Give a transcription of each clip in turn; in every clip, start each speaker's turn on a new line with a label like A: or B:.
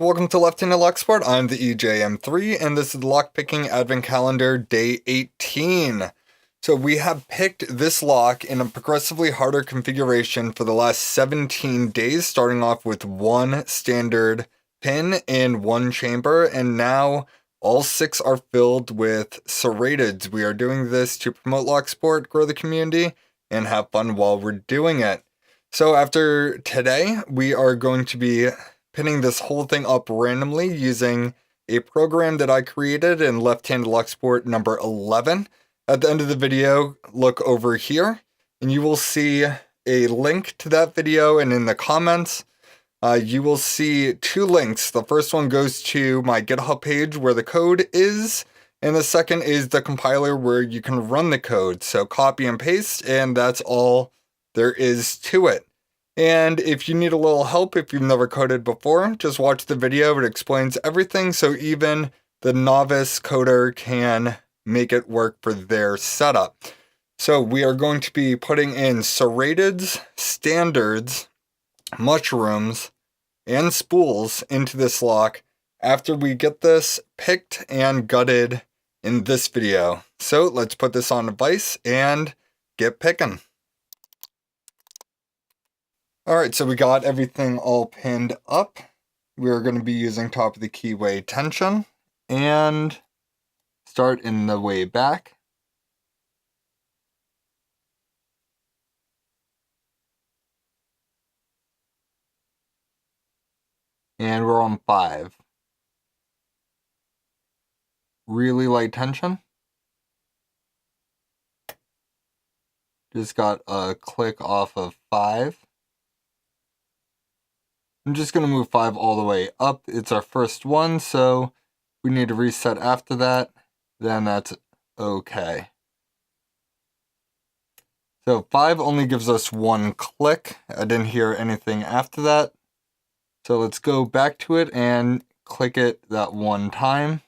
A: welcome to Left-Handed Locksport. I'm the EJM3, and this is Lockpicking Advent Calendar Day 18. So we have picked this lock in a progressively harder configuration for the last 17 days, starting off with one standard pin in one chamber, and now all 6 are filled with serrateds. We are doing this to promote Locksport, grow the community, and have fun while we're doing it. So after today, we are going to be pinning this whole thing up randomly using a program that I created in Left-Handed Locksport number 11. At the end of the video, look over here, and you will see a link to that video, and in the comments, you will see 2 links. The first one goes to my GitHub page where the code is, and the second is the compiler where you can run the code. So copy and paste, and that's all there is to it. And if you need a little help, if you've never coded before, just watch the video. It explains everything, so even the novice coder can make it work for their setup. So we are going to be putting in serrateds, standards, mushrooms, and spools into this lock after we get this picked and gutted in this video. So let's put this on device and get picking. Alright, so we got everything all pinned up. We're going to be using top of the keyway tension and start in the way back. And we're on 5. Really light tension. Just got a click off of 5. I'm just going to move 5 all the way up. It's our first one, so we need to reset after that. Then that's okay. So 5 only gives us 1 click. I didn't hear anything after that. So let's go back to it and click it that 1 time.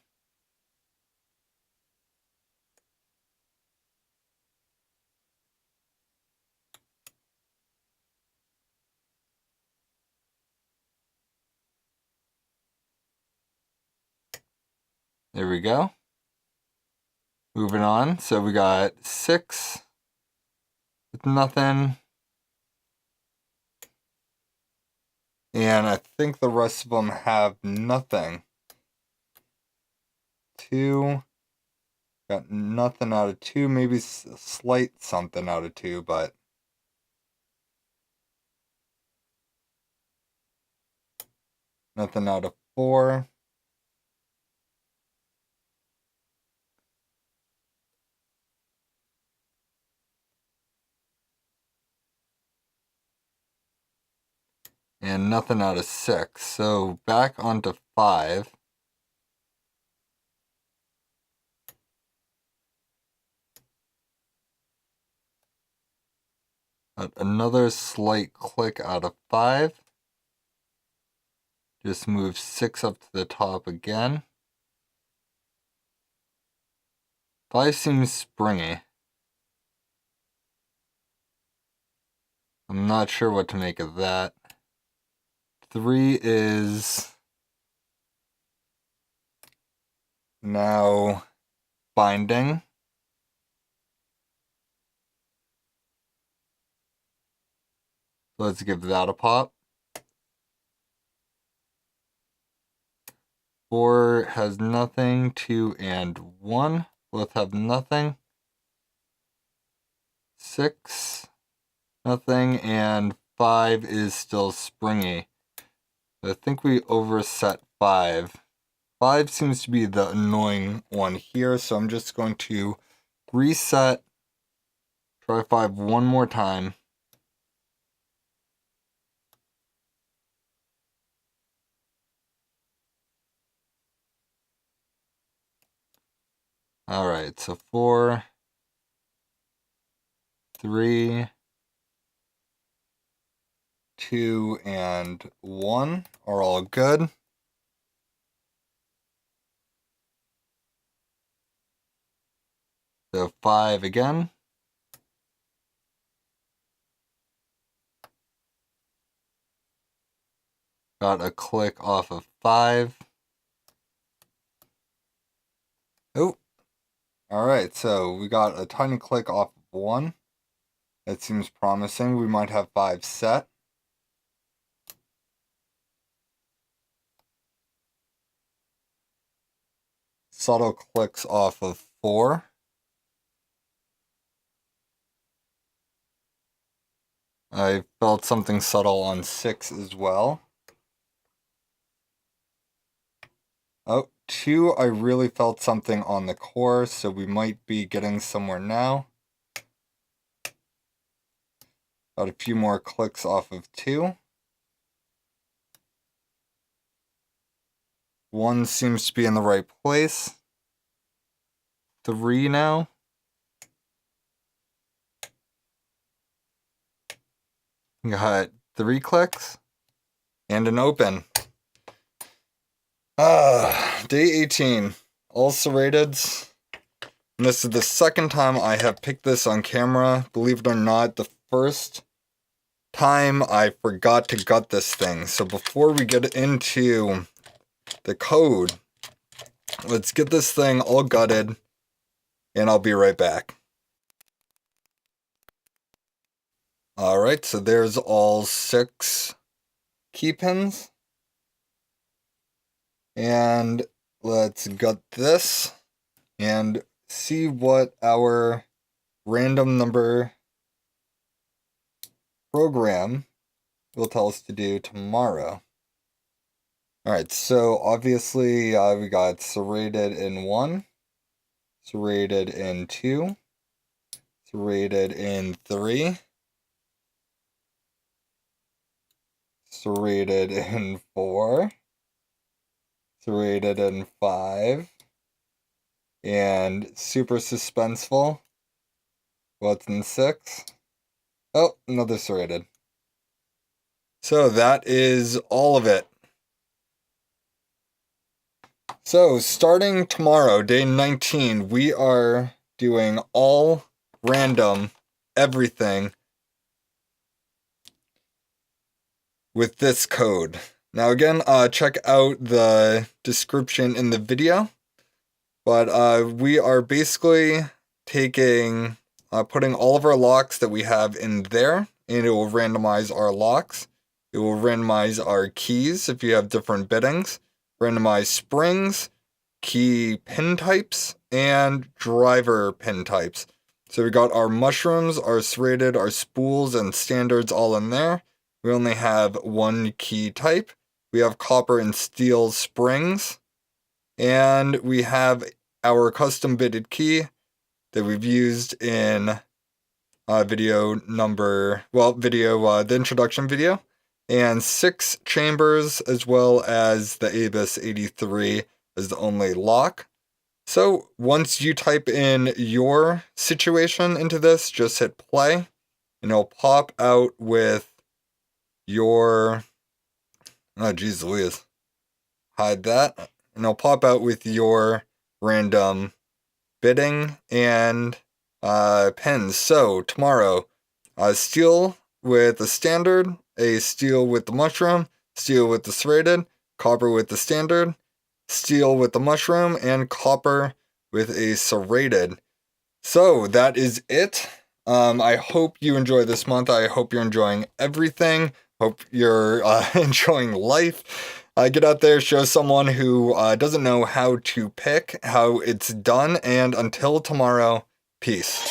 A: There we go. Moving on. So we got 6 with nothing. And I think the rest of them have nothing. 2. Got nothing out of 2. Maybe a slight something out of 2, but nothing out of 4. And nothing out of 6. So back onto 5. Another slight click out of 5. Just move 6 up to the top again. 5 seems springy. I'm not sure what to make of that. 3 is now binding. Let's give that a pop. 4 has nothing. 2 and 1 both have nothing. 6, nothing, and 5 is still springy. I think we overset 5. 5 seems to be the annoying one here, so I'm just going to reset, try 5 one more time. Alright, so 4, 3, 2, and 1 are all good. So 5 again. Got a click off of 5. Oh, alright, so we got a tiny click off of 1. That seems promising. We might have 5 set. Subtle clicks off of 4. I felt something subtle on 6 as well. Oh, 2, I really felt something on the coarse, so we might be getting somewhere now. Got a few more clicks off of 2. 1 seems to be in the right place. 3 now. Got 3 clicks. And an open. Day 18. All serrateds. And this is the second time I have picked this on camera. Believe it or not, the first time I forgot to gut this thing. So before we get into the code, let's get this thing all gutted, and I'll be right back. Alright, so there's all 6 key pins. And let's gut this and see what our random number program will tell us to do tomorrow. Alright, so obviously we got serrated in 1, serrated in 2, serrated in 3, serrated in 4, serrated in 5, and super suspenseful. What's in 6? Oh, another serrated. So that is all of it. So starting tomorrow, day 19, we are doing all random everything with this code. Now again, check out the description in the video, but we are basically taking, putting all of our locks that we have in there, and it will randomize our locks. It will randomize our keys if you have different biddings, randomize springs, key pin types, and driver pin types. So we got our mushrooms, our serrated, our spools, and standards all in there. We only have 1 key type. We have copper and steel springs, and we have our custom bitted key that we've used in the introduction video, and 6 chambers, as well as the ABIS 83 as the only lock. So once you type in your situation into this, just hit play, and it'll pop out with your, oh geez Louise, hide that, and it'll pop out with your random bidding and pins. So tomorrow, steel with the standard, a steel with the mushroom, steel with the serrated, copper with the standard, steel with the mushroom, and copper with a serrated. So that is it. I hope you enjoy this month. I hope you're enjoying everything. Hope you're enjoying life. Get out there, show someone who doesn't know how to pick, how it's done, and until tomorrow, peace.